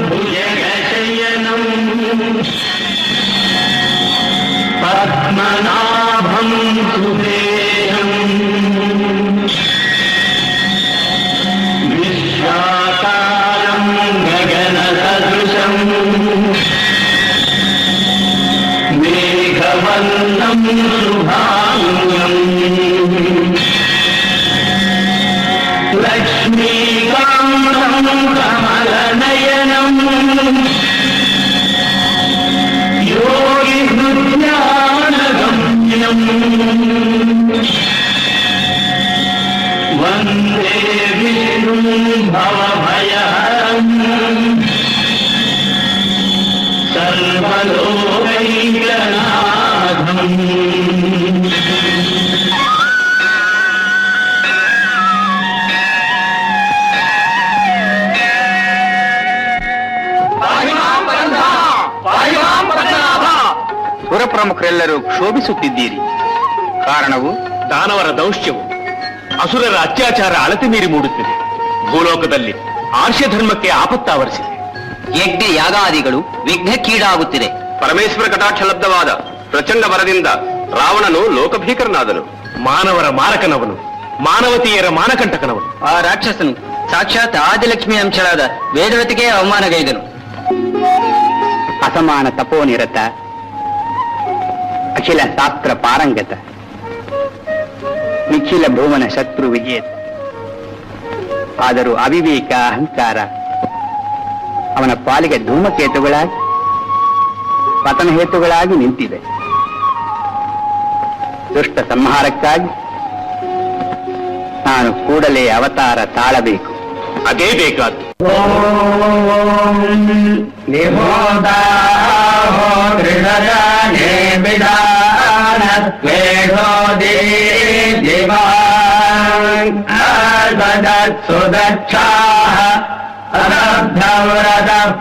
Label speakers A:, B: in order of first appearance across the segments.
A: भुजगशयनं पद्मनाभं सुरेशं विश्वाकारं गगनसदृशं मेघवर्णं शुभाङ्गं लक्ष्मीकान्तं कमलनयनं योगिहृद्यानगम्यं वन्दे विष्णुं भवभयहरं सर्वलोकैकनाथम्।
B: ಪ್ರಮುಖರೆಲ್ಲರೂ ಕ್ಷೋಭಿಸುತ್ತಿದ್ದೀರಿ. ಕಾರಣವು
C: ದಾನವರ ದೌಷ್ಟ್ಯವು, ಅಸುರರ ಅತ್ಯಾಚಾರ ಅಳತೆ ಮೀರಿ ಮೂಡುತ್ತಿದೆ. ಭೂಲೋಕದಲ್ಲಿ ಆರ್ಷ ಧರ್ಮಕ್ಕೆ ಆಪತ್ತಾವರಿಸಿದೆ.
B: ಯಜ್ಞ ಯಾಗಾದಿಗಳು ವಿಘ್ನಕ್ಕೀಡಾಗುತ್ತಿದೆ.
C: ಪರಮೇಶ್ವರ ಕಟಾಕ್ಷಲಬ್ಧವಾದ ಪ್ರಚಂಡ ವರದಿಂದ ರಾವಣನು ಲೋಕಭೀಕರನಾದನು. ಮಾನವರ ಮಾರಕನವನು, ಮಾನವತೀಯರ ಮಾನಕಂಟಕನವನು.
B: ಆ ರಾಕ್ಷಸನು ಸಾಕ್ಷಾತ್ ಆದಿಲಕ್ಷ್ಮಿ ಅಂಶಳಾದ ವೇದವತಿಗೆ ಅವಮಾನಗೈದನು. ಅಸಮಾನ ತಪೋನಿರತ, ಅಖಿಲ ಶಾಸ್ತ್ರ ಪಾರಂಗತ, ನಿಖಿಲ ಭುವನ ಶತ್ರು ವಿಜೇತ. ಆದರೂ ಅವಿವೇಕ ಅಹಂಕಾರ ಅವನ ಪಾಲಿಗೆ ಧೂಮಕೇತುಗಳಾಗಿ ಪತನ ಹೇತುಗಳಾಗಿ ನಿಂತಿವೆ. ದುಷ್ಟ ಸಂಹಾರಕ್ಕಾಗಿ ನಾನು ಕೂಡಲೇ ಅವತಾರ ತಾಳಬೇಕು.
C: ಅದೇ ಬೇಕಾದ್ದು.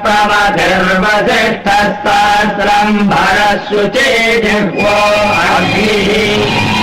A: प्रमतिर्वसिष्ठस्तास्त्रं भरशुचे जिह्वो अग्निः।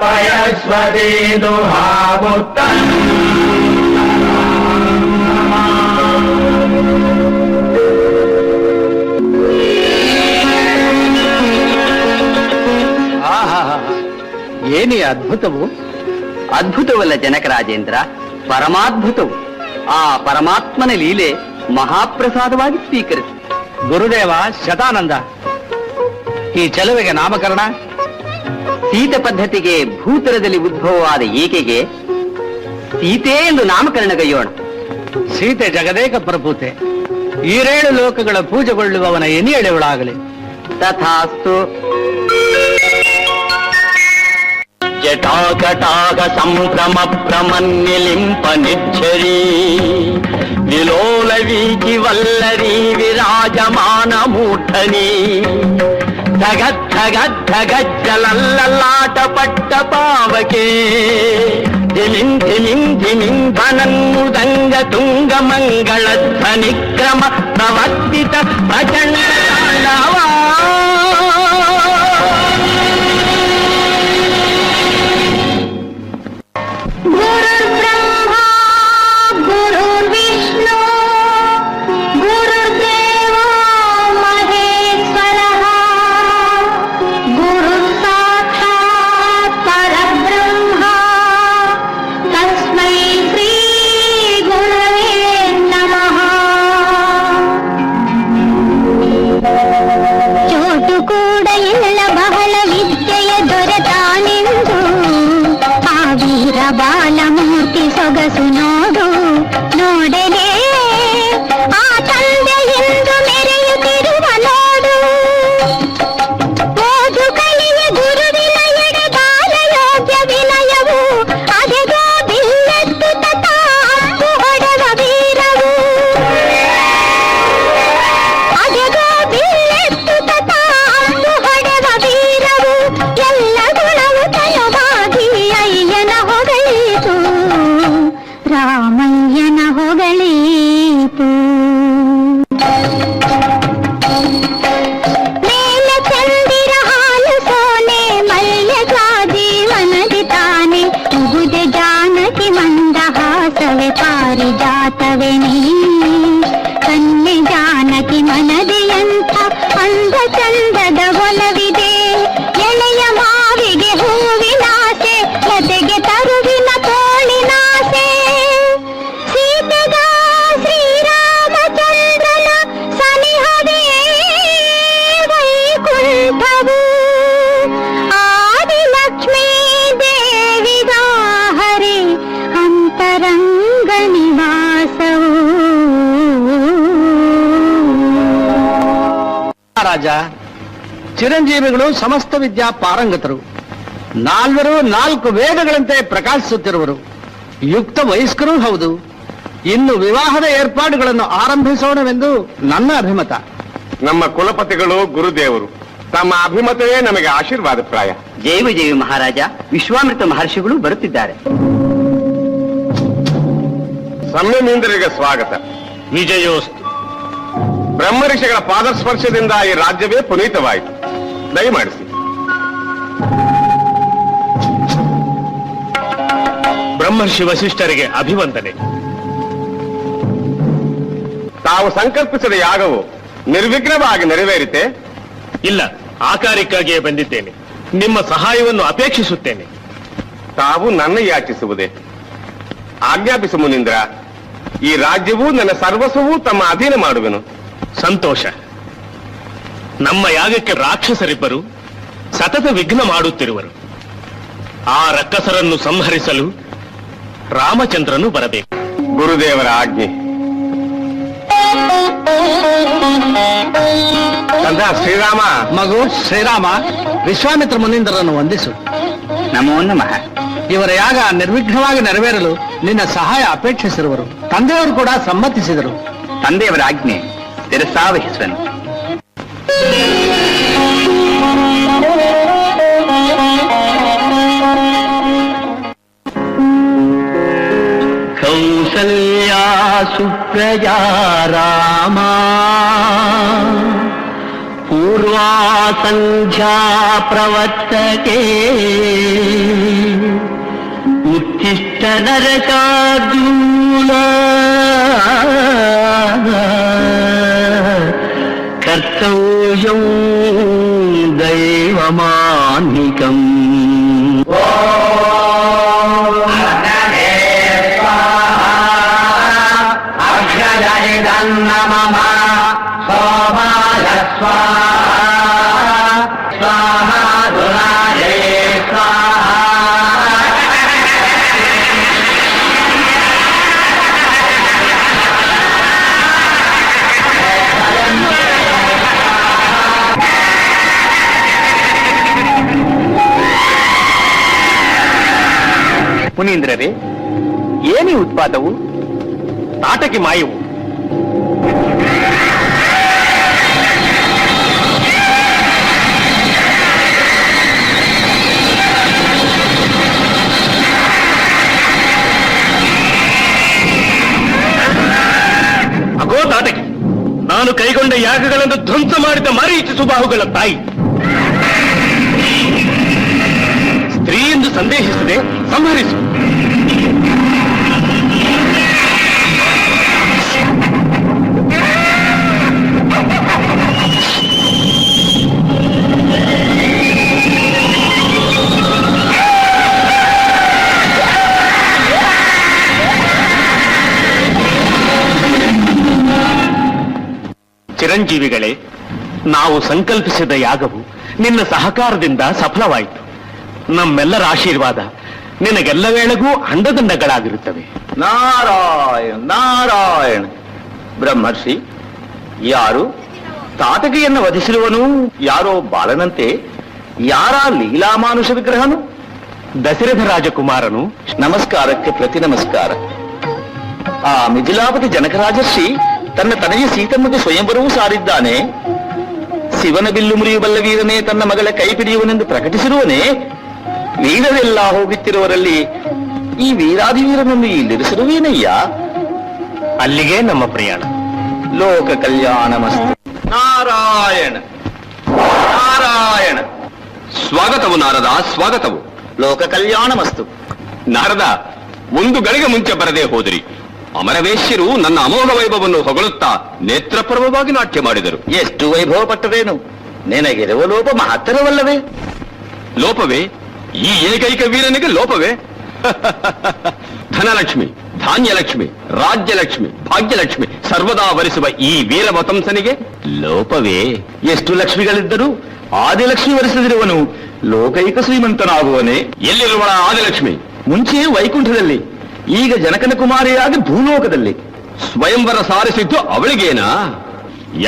A: पयस्वती दुहामुत्तम।
B: ಏನೇ ಅದ್ಭುತವು! ಅದ್ಭುತವಲ್ಲ ಜನಕರಾಜೇಂದ್ರ, ಪರಮಾದ್ಭುತವು. ಆ ಪರಮಾತ್ಮನ ಲೀಲೆ ಮಹಾಪ್ರಸಾದವಾಗಿ ಸ್ವೀಕರಿಸಿ.
D: ಗುರುದೇವ ಶತಾನಂದ, ಈ ಚೆಲುವೆಗೆ ನಾಮಕರಣ?
B: ಸೀತ ಪದ್ಧತಿಗೆ ಭೂತರದಲ್ಲಿ ಉದ್ಭವವಾದ ಈಕೆಗೆ ಸೀತೆ ಎಂದು ನಾಮಕರಣಗೈಯೋಣ.
D: ಸೀತೆ ಜಗದೇಕ ಪ್ರಭೂತೆ, ಈರೇಳು ಲೋಕಗಳ ಪೂಜೆಗೊಳ್ಳುವವನ ಎನಿಯಳೆವಳಾಗಲಿ.
B: ತಥಾಸ್ತು.
A: జటాకటాక సంభ్రమ ప్రమన్నిలింప నిర్ఝరీ విలోల వీచి వల్లరీ విరాజమాన మూఢని ధగద్ధగద్ధగజ్జలల్లలాట పట్ట పావకే ధిమిం ధిమిం ధిమిం ధనన్ముదంగ తుంగ మంగళ ధ్వనిక్రమ ప్రవర్తిత ప్రచండ తాండవా
E: ಬಾಲಮೂರ್ತಿ ಸೊಗಸು ನೋಡು ನೋಡಲೇ ಆ ತಂದೆ ಎಂದು ಮೆರೆಯುತ್ತಿರುವ ನೋಡು ಓದು ಕಲಿಯ ಗುರುವಿನ ಎಡೆ ಬಾಲ ಯೋಗ್ಯ ವಿನಯವು ಅದೆಗೋ ಬಿಲ್ಲೆತ್ತು ತತಾಂಬು ಹೊಡೆವ ವೀರವು ಅದೆಗೋ ಬಿಲ್ಲೆತ್ತು ತತಾಂಬು ಹೊಡೆವ ವೀರವು ಎಲ್ಲ ಗುಣವು ತಯವಾಗಿ ಅಯ್ಯನ ಹೊಗಳಿತು ರಾಮಯ್ಯನ ಹೊಗಳೀತು ಮೇಲೆ ಚಂದಿರ ಹಾಲು ಸೋನೆ ಮಲ್ಯ ಜೀವನದಿ ತಾನೆ ಮುಗುದೆ ಜಾನಕಿ ಮಂದಹಾಸವೆ ಪಾರಿಜಾತವೆ ನೀ ಕನ್ನೆ ಜಾನಕಿ ಮನದಿಯಂಥ ಅಂದ ಚಂದದ ಒಲವಿದೆ ಎಳೆಯ ಮಾವಿಗೆ ಹೂವಿನಾಸೆ ಜೊತೆಗೆ ತರುವಿನ ತೋಳಿನಾಸೆ ಸೀತೆಗ ಶ್ರೀರಾಮಚಂದ್ರನ ಸನಿಹವೇ ವೈಕುಂಠವು ಆದಿಲಕ್ಷ್ಮೀ ದೇವಿಗ ಹರಿ ಅಂತರಂಗ ನಿವಾಸವು
D: ರಾಜ ಚಿರಂಜೀವಿಗಳು ಸಮಸ್ತ ವಿದ್ಯಾ ಪಾರಂಗತರು, ನಾಲ್ವರು 4 ವೇದಗಳಂತೆ ಪ್ರಕಾಶಿಸುತ್ತಿರುವರು, ಯುಕ್ತ ವಯಸ್ಕರೂ ಹೌದು. ಇನ್ನು ವಿವಾಹದ ಏರ್ಪಾಡುಗಳನ್ನು ಆರಂಭಿಸೋಣವೆಂದು ನನ್ನ ಅಭಿಮತ.
C: ನಮ್ಮ ಕುಲಪತಿಗಳು ಗುರುದೇವರು, ತಮ್ಮ ಅಭಿಮತವೇ ನಮಗೆ ಆಶೀರ್ವಾದಪ್ರಾಯ.
B: ಜೈವ ಜೈವಿ ಮಹಾರಾಜ, ವಿಶ್ವಾಮಿತ್ರ ಮಹರ್ಷಿಗಳು ಬರುತ್ತಿದ್ದಾರೆ.
C: ಸಂಯಮೀಂದ್ರರಿಗೆ ಸ್ವಾಗತ.
D: ವಿಜಯೋಸ್ತು.
C: ಬ್ರಹ್ಮಋಷಿಗಳ ಪಾದಸ್ಪರ್ಶದಿಂದ ಈ ರಾಜ್ಯವೇ ಪುನೀತವಾಯಿತು. ದಯಮಾಡಿಸಿ.
F: ಬ್ರಹ್ಮರ್ಷಿ ವಸಿಷ್ಠರಿಗೆ ಅಭಿವಂದನೆ.
C: ತಾವು ಸಂಕಲ್ಪಿಸಿದ ಯಾಗವು ನಿರ್ವಿಘ್ನವಾಗಿ ನೆರವೇರಿತೆ?
F: ಇಲ್ಲ, ಆ ಕಾರ್ಯಕ್ಕಾಗಿಯೇ ಬಂದಿದ್ದೇನೆ. ನಿಮ್ಮ ಸಹಾಯವನ್ನು ಅಪೇಕ್ಷಿಸುತ್ತೇನೆ.
C: ತಾವು ನನ್ನ ಯಾಚಿಸುವುದೇ? ಆಜ್ಞಾಪಿಸು ಮುನೀಂದ್ರ. ಈ ರಾಜ್ಯವೂ ನನ್ನ ಸರ್ವಸ್ವವೂ ತಮ್ಮ ಅಧೀನ ಮಾಡುವೆನು.
F: ಸಂತೋಷ. ನಮ್ಮ ಯಾಗಕ್ಕೆ ರಾಕ್ಷಸರಿಬ್ಬರು ಸತತ ವಿಘ್ನ ಮಾಡುತ್ತಿರುವರು. ಆ ರಕ್ಕಸರನ್ನು ಸಂಹರಿಸಲು ರಾಮಚಂದ್ರನು ಬರಬೇಕು.
C: ಗುರುದೇವರ ಆಜ್ಞೆ. ಕಂದ ಶ್ರೀರಾಮ.
D: ಮಗು ಶ್ರೀರಾಮ, ವಿಶ್ವಾಮಿತ್ರ ಮುನೀಂದ್ರರನ್ನು ವಂದಿಸು.
B: ನಮೋ ನಮಃ.
D: ಇವರ ಯಾಗ ನಿರ್ವಿಘ್ನವಾಗಿ ನೆರವೇರಲು ನಿನ್ನ ಸಹಾಯ ಅಪೇಕ್ಷಿಸಿರುವರು. ತಂದೆಯವರು ಕೂಡ ಸಮ್ಮತಿಸಿದರು.
B: ತಂದೆಯವರ ಆಜ್ಞೆ ಶಿರಸಾವಹಿಸುವನು.
A: ಕೌಸಲ್ಯಾ ಸುಪ್ರಜಾ ರಾಮ ಪೂರ್ವಾ ಸಂಧ್ಯಾ ಪ್ರವರ್ತಕೆ ಉತ್ತಿಷ್ಠ ನರಕಾರ್ಜುನ ಕರ್ತವ್ಯಂ ದೈವಮಾನ್ನಿಕಂ. ಮಮ ಸೋಮಾಯ ಸ್ವಾಹ ಸ್ವಾಹ ದುರಾಯೇ ಸ್ವಾಹ.
C: ಮುನೀಂದ್ರರೇ, ಏನಿ ಉತ್ಪಾತವು? ತಾಟಕಿ ಮಾಯವು. ಅಗೋ ತಾಟಕಿ, ನಾನು ಕೈಗೊಂಡ ಯಾಗಗಳನ್ನು ಧ್ವಂಸ ಮಾಡಿದ ಮಾರೀಚ ಸುಬಾಹುಗಳ ತಾಯಿ. ಸ್ತ್ರೀ ಎಂದು ಸಂದೇಹಿಸದೆ ಸಂಹರಿಸು. ಚಿರಂಜೀವಿಗಳೇ, ನಾವು ಸಂಕಲ್ಪಿಸಿದ ಯಾಗವು ನಿನ್ನ ಸಹಕಾರದಿಂದ ಸಫಲವಾಯಿತು. ನಮ್ಮೆಲ್ಲರ ಆಶೀರ್ವಾದ ನಿನಗೆಲ್ಲ ವೇಳೆಗೂ ಅಂಡದಂಡಗಳಾಗಿರುತ್ತವೆ.
B: ನಾರಾಯಣ್ ನಾರಾಯಣ್. ಬ್ರಹ್ಮರ್ಷಿ, ಯಾರು ತಾಟಕಿಯನ್ನು ವಧಿಸಿರುವನು? ಯಾರೋ ಬಾಲನಂತೆ. ಯಾರ ಲೀಲಾಮಾನುಷ ವಿಗ್ರಹನು?
C: ದಶರಥ ರಾಜಕುಮಾರನು.
B: ನಮಸ್ಕಾರಕ್ಕೆ ಪ್ರತಿ ನಮಸ್ಕಾರ. ಆ ಮಿಥಿಲಾಪತಿ ಜನಕರಾಜರ್ಷಿ ತನ್ನ ತನಯ ಸೀತಮ್ಮಗೆ ಸ್ವಯಂವರವೂ ಸಾರಿದ್ದಾನೆ. ಶಿವನ ಬಿಲ್ಲು ಮುರಿಯುಬಲ್ಲ ವೀರನೇ ತನ್ನ ಮಗಳ ಕೈ ಹಿಡಿಯುವನೆಂದು ಪ್ರಕಟಿಸಿರುವನೇ. ವೀರರೆಲ್ಲ ಹೋಗುತ್ತಿರುವರಲ್ಲಿ ಈ ವೀರಾಧಿವೀರನನ್ನು ಇಲ್ಲಿರಿಸಿರುವೇನಯ್ಯ?
C: ಅಲ್ಲಿಗೆ ನಮ್ಮ ಪ್ರಯಾಣ.
B: ಲೋಕ ಕಲ್ಯಾಣಮಸ್ತು. ನಾರಾಯಣ ನಾರಾಯಣ.
C: ಸ್ವಾಗತವು ನಾರದ, ಸ್ವಾಗತವು.
B: ಲೋಕ ಕಲ್ಯಾಣಮಸ್ತು.
C: ನಾರದ, ಒಂದು ಗಳಿಗೆ ಮುಂಚೆ ಬರದೇ ಹೋದಿರಿ. ಅಮರವೇಶ್ಯರು ನನ್ನ ಅಮೋಘ ವೈಭವವನ್ನು ಹೊಗಳುತ್ತಾ ನೇತ್ರಪರ್ವವಾಗಿ ನಾಟ್ಯ ಮಾಡಿದರು.
B: ಎಷ್ಟು ವೈಭವ ಪಟ್ಟರೇನು? ನಿನಗಿರುವ ಲೋಪ ಮಹತ್ತರವಲ್ಲವೇ?
C: ಲೋಪವೇ? ಈ ಏಕೈಕ ವೀರನಿಗೆ ಲೋಪವೇ? ಧನಲಕ್ಷ್ಮಿ, ಧಾನ್ಯಲಕ್ಷ್ಮಿ, ರಾಜ್ಯಲಕ್ಷ್ಮಿ, ಭಾಗ್ಯಲಕ್ಷ್ಮಿ ಸರ್ವದಾ ವರಿಸುವ ಈ ವೀರವತಂಸನಿಗೆ ಲೋಪವೇ?
B: ಎಷ್ಟು ಲಕ್ಷ್ಮಿಗಳಿದ್ದರೂ ಆದಿಲಕ್ಷ್ಮಿ ವರಿಸದಿರುವನು ಲೋಕೈಕ ಶ್ರೀಮಂತನಾಗುವನೇ?
C: ಎಲ್ಲಿರುವಳ ಆದಿಲಕ್ಷ್ಮಿ?
B: ಮುಂಚೆ ವೈಕುಂಠದಲ್ಲಿ, ಈಗ ಜನಕನ ಕುಮಾರಿಯಾಗಿ ಭೂಲೋಕದಲ್ಲಿ.
C: ಸ್ವಯಂವರ ಸಾರಿಸಿದ್ದು ಅವಳಿಗೇನಾ?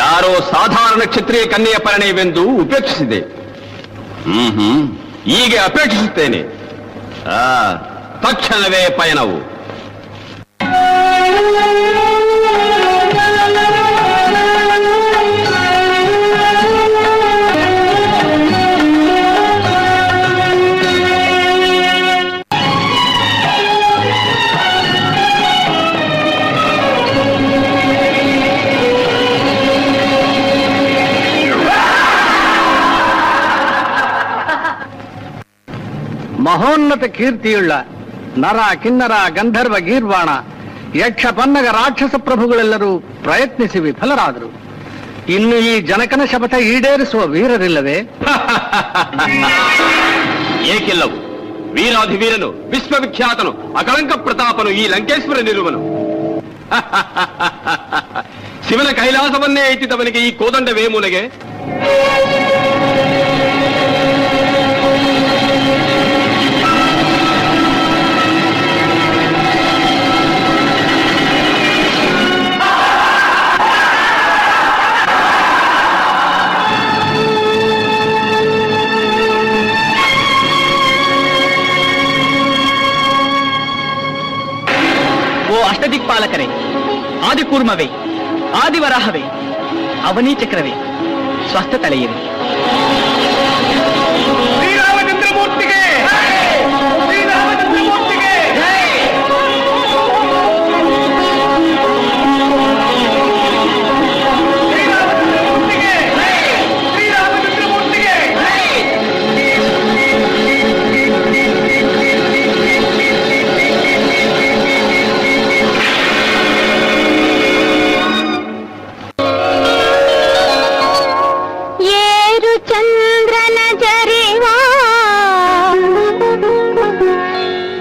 C: ಯಾರೋ ಸಾಧಾರಣ ಕ್ಷತ್ರಿಯ ಕನ್ಯೆಯ ಪರಿಣಯವೆಂದು ಉಪೇಕ್ಷಿಸಿದೆ. ಹೀಗೆ ಅಪೇಕ್ಷಿಸುತ್ತೇನೆ. ತಕ್ಷಣವೇ ಪಯಣವು.
D: ಮಹೋನ್ನತ ಕೀರ್ತಿಯುಳ್ಳ ನರ, ಕಿನ್ನರ, ಗಂಧರ್ವ, ಗೀರ್ವಾಣ, ಯಕ್ಷ, ಪನ್ನಗ, ರಾಕ್ಷಸ ಪ್ರಭುಗಳೆಲ್ಲರೂ ಪ್ರಯತ್ನಿಸಿ ವಿಫಲರಾದರು. ಇನ್ನು ಈ ಜನಕನ ಶಪಥ ಈಡೇರಿಸುವ ವೀರರಿಲ್ಲವೇ?
C: ಏಕಿಲ್ಲವು. ವೀರಾಧಿವೀರನು, ವಿಶ್ವವಿಖ್ಯಾತನು, ಅಕಳಂಕ ಪ್ರತಾಪನು ಈ ಲಂಕೇಶ್ವರನಿರುವನು. ಶಿವನ ಕೈಲಾಸವನ್ನೇ ಐತಿದ್ದವನಿಗೆ ಈ ಕೋದಂಡವೇ ಮುನೆಗೆ?
B: ಓ ಅಷ್ಟದಿಕ್ಪಾಲಕರೇ, ಆದಿಕೂರ್ಮವೇ, ಆದಿವರಾಹವೇ, ಅವನೀ ಚಕ್ರವೇ, ಸ್ವಸ್ಥ ತಳೆಯಿರಿ.
C: ಶ್ರೀರಾಮಚಂದ್ರಮೂರ್ತಿಗೆ! ಶ್ರೀರಾಮಚಂದ್ರಮೂರ್ತಿಗೆ! ಶ್ರೀರಾಮಚಂದ್ರಮೂರ್ತಿಗೆ! ಶ್ರೀರಾಮಚಂದ್ರಮೂರ್ತಿಗೆ!
E: ಏರು ಚಂದ್ರನ ಜರಿವಾ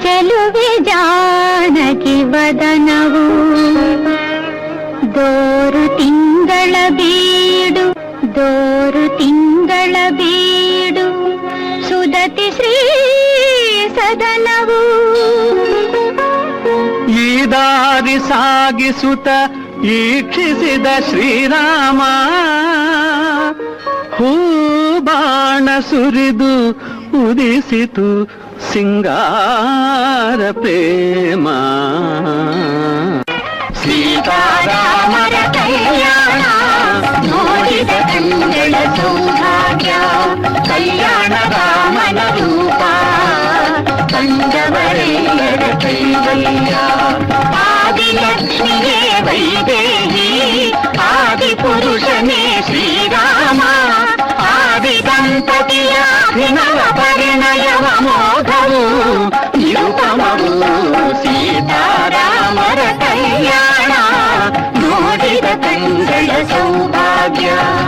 E: ಚೆಲುವೆ ಜಾನಕಿ ವದನವು ದೋರು ತಿಂಗಳ ಬೀಡು, ದೋರು ತಿಂಗಳ ಬೀಡು ಸುದತಿ ಶ್ರೀ ಸದನವು.
D: ಈ ದಾರಿ ಸಾಗಿಸುತ್ತ ಈಕ್ಷಿಸಿದ ಶ್ರೀರಾಮ ಹೂ ಬಾಣ ಸುರಿದು ಉದಿಸಿತು
A: ಸಿಂಗಾರ ಪ್ರೇಮ
E: ಸೀತಾರಾಮರ ಕಲ್ಯಾಣ ನೋಡಿದ ಕಂಗಳ ಸೌಭಾಗ್ಯ ಕಲ್ಯಾಣ ರಾಮನ ರೂಪ ಕಂಡವರೆಲ್ಲರ ಕೈವಲ್ಯ ಆದಿಲಕ್ಷ್ಮಿಯೇ ವೈದೇಹಿ ಆದಿಪುರುಷನೇ ಶ್ರೀರಾಮ ಆದಿ ದಂಪತಿಯ ಅಭಿನವ ಪರಿಣಯವ ಮೋಘವು ನಿರುಪಮವು ಸೀತಾರಾಮರ ಕಲ್ಯಾಣ ನೋಡಿದ ಕಂಗಳ ಸೌಭಾಗ್ಯ